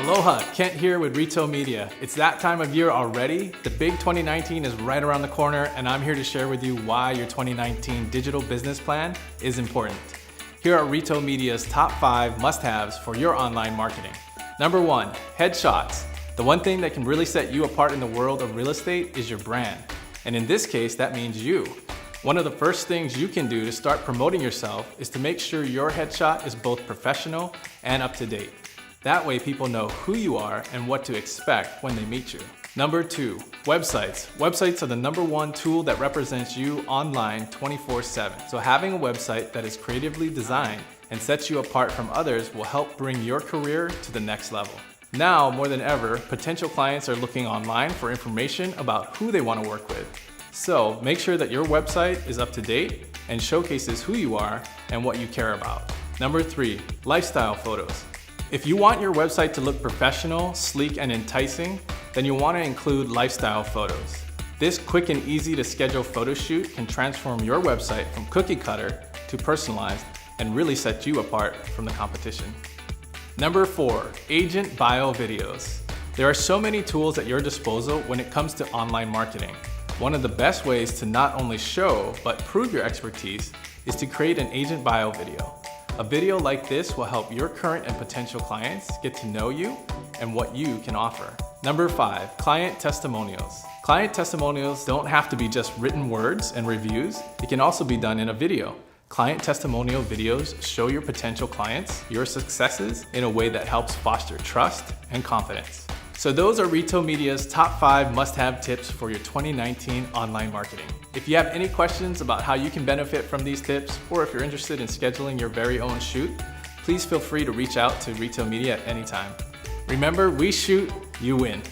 Aloha, Kent here with RETO Media. It's that time of year already. The big 2019 is right around the corner, and I'm here to share with you why your 2019 digital business plan is important. Here are RETO Media's top 5 must-haves for your online marketing. Number 1, headshots. The one thing that can really set you apart in the world of real estate is your brand. And in this case, that means you. One of the first things you can do to start promoting yourself is to make sure your headshot is both professional and up to date. That way people know who you are and what to expect when they meet you. Number 2, websites. Websites are the number 1 tool that represents you online 24/7. So having a website that is creatively designed and sets you apart from others will help bring your career to the next level. Now, more than ever, potential clients are looking online for information about who they want to work with. So make sure that your website is up to date and showcases who you are and what you care about. Number 3, lifestyle photos. If you want your website to look professional, sleek, and enticing, then you want to include lifestyle photos. This quick and easy to schedule photo shoot can transform your website from cookie cutter to personalized and really set you apart from the competition. Number 4, agent bio videos. There are so many tools at your disposal when it comes to online marketing. One of the best ways to not only show, but prove your expertise is to create an agent bio video. A video like this will help your current and potential clients get to know you and what you can offer. Number 5, client testimonials. Client testimonials don't have to be just written words and reviews. It can also be done in a video. Client testimonial videos show your potential clients your successes in a way that helps foster trust and confidence. So those are RETO Media's top 5 must-have tips for your 2019 online marketing. If you have any questions about how you can benefit from these tips, or if you're interested in scheduling your very own shoot, please feel free to reach out to RETO Media at any time. Remember, we shoot, you win.